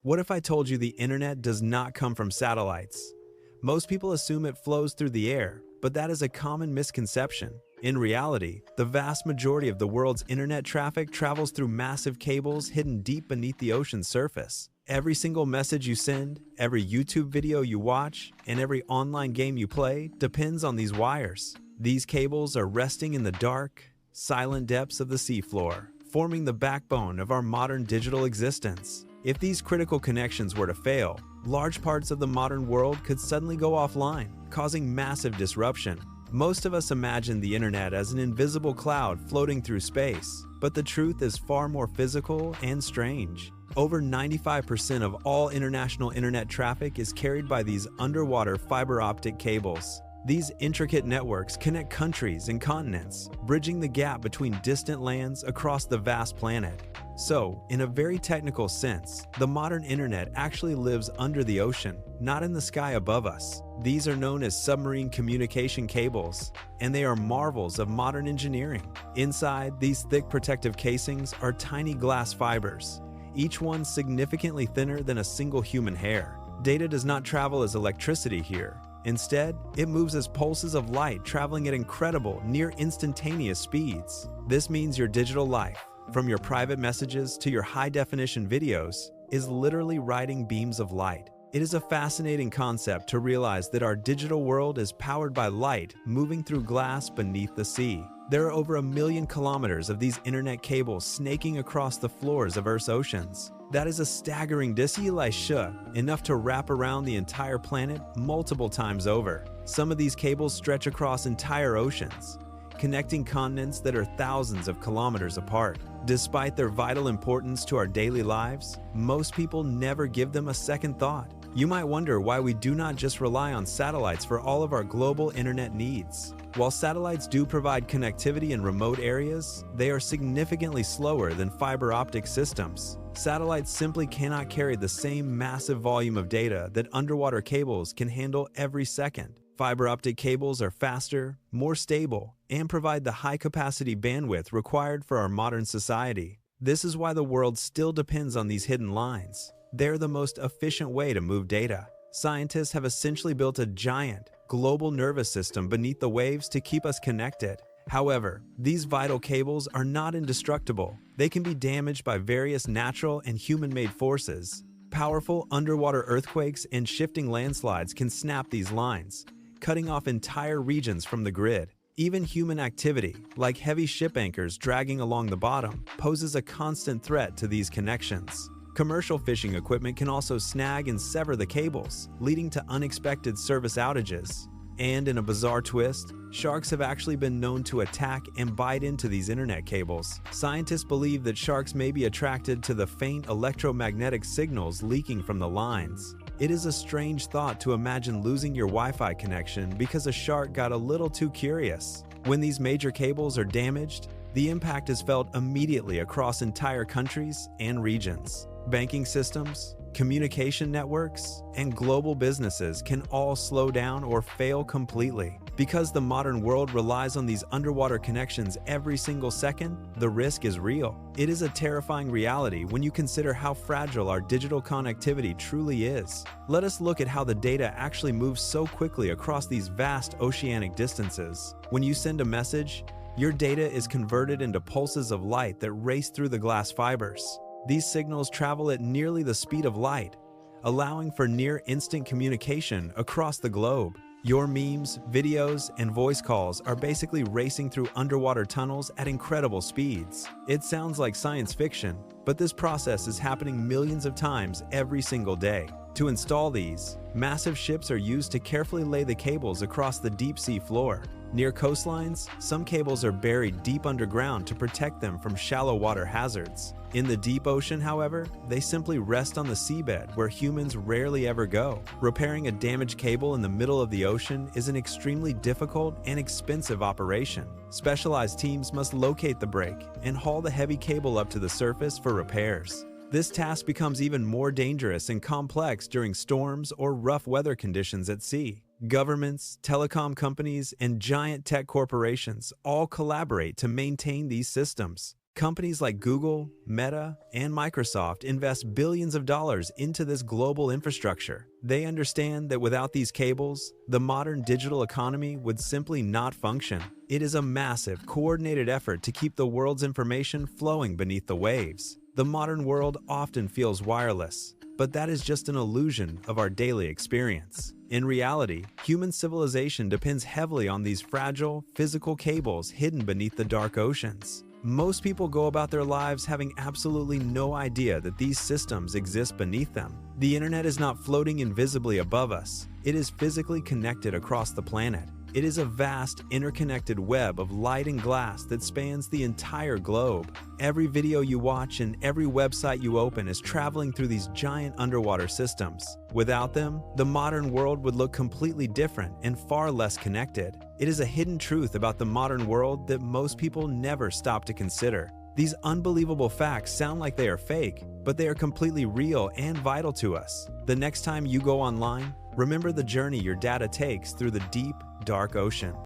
What if I told you the internet does not come from satellites? Most people assume it flows through the air, but that is a common misconception. In reality, the vast majority of the world's internet traffic travels through massive cables hidden deep beneath the ocean's surface. Every single message you send, every YouTube video you watch, and every online game you play depends on these wires. These cables are resting in the dark, silent depths of the seafloor, forming the backbone of our modern digital existence. If these critical connections were to fail, large parts of the modern world could suddenly go offline, causing massive disruption. Most of us imagine the internet as an invisible cloud floating through space, but the truth is far more physical and strange. Over 95% of all international internet traffic is carried by these underwater fiber-optic cables. These intricate networks connect countries and continents, bridging the gap between distant lands across the vast planet. So, in a very technical sense, the modern internet actually lives under the ocean, not in the sky above us. These are known as submarine communication cables, and they are marvels of modern engineering. Inside, these thick protective casings are tiny glass fibers, each one significantly thinner than a single human hair. Data does not travel as electricity here. Instead, it moves as pulses of light traveling at incredible, near instantaneous speeds. This means your digital life, from your private messages to your high-definition videos, is literally riding beams of light. It is a fascinating concept to realize that our digital world is powered by light moving through glass beneath the sea. There are over 1 million kilometers of these internet cables snaking across the floors of Earth's oceans. That is a staggering distance, enough to wrap around the entire planet multiple times over. Some of these cables stretch across entire oceans, connecting continents that are thousands of kilometers apart. Despite their vital importance to our daily lives, most people never give them a second thought. You might wonder why we do not just rely on satellites for all of our global internet needs. While satellites do provide connectivity in remote areas, they are significantly slower than fiber optic systems. Satellites simply cannot carry the same massive volume of data that underwater cables can handle every second. Fiber optic cables are faster, more stable, and provide the high-capacity bandwidth required for our modern society. This is why the world still depends on these hidden lines. They're the most efficient way to move data. Scientists have essentially built a giant, global nervous system beneath the waves to keep us connected. However, these vital cables are not indestructible. They can be damaged by various natural and human-made forces. Powerful underwater earthquakes and shifting landslides can snap these lines, cutting off entire regions from the grid. Even human activity, like heavy ship anchors dragging along the bottom, poses a constant threat to these connections. Commercial fishing equipment can also snag and sever the cables, leading to unexpected service outages. And in a bizarre twist, sharks have actually been known to attack and bite into these internet cables. Scientists believe that sharks may be attracted to the faint electromagnetic signals leaking from the lines. It is a strange thought to imagine losing your Wi-Fi connection because a shark got a little too curious. When these major cables are damaged, the impact is felt immediately across entire countries and regions. Banking systems, communication networks, and global businesses can all slow down or fail completely. Because the modern world relies on these underwater connections every single second, the risk is real. It is a terrifying reality when you consider how fragile our digital connectivity truly is. Let us look at how the data actually moves so quickly across these vast oceanic distances. When you send a message, your data is converted into pulses of light that race through the glass fibers. These signals travel at nearly the speed of light, allowing for near-instant communication across the globe. Your memes, videos, and voice calls are basically racing through underwater tunnels at incredible speeds. It sounds like science fiction, but this process is happening millions of times every single day. To install these, massive ships are used to carefully lay the cables across the deep sea floor. Near coastlines, some cables are buried deep underground to protect them from shallow water hazards. In the deep ocean, however, they simply rest on the seabed where humans rarely ever go. Repairing a damaged cable in the middle of the ocean is an extremely difficult and expensive operation. Specialized teams must locate the break and haul the heavy cable up to the surface for repairs. This task becomes even more dangerous and complex during storms or rough weather conditions at sea. Governments, telecom companies, and giant tech corporations all collaborate to maintain these systems. Companies like Google, Meta, and Microsoft invest billions of dollars into this global infrastructure. They understand that without these cables, the modern digital economy would simply not function. It is a massive, coordinated effort to keep the world's information flowing beneath the waves. The modern world often feels wireless, but that is just an illusion of our daily experience. In reality, human civilization depends heavily on these fragile, physical cables hidden beneath the dark oceans. Most people go about their lives having absolutely no idea that these systems exist beneath them. The internet is not floating invisibly above us. It is physically connected across the planet. It is a vast, interconnected web of light and glass that spans the entire globe. Every video you watch and every website you open is traveling through these giant underwater systems. Without them, the modern world would look completely different and far less connected. It is a hidden truth about the modern world that most people never stop to consider. These unbelievable facts sound like they are fake, but they are completely real and vital to us. The next time you go online, remember the journey your data takes through the deep, dark ocean.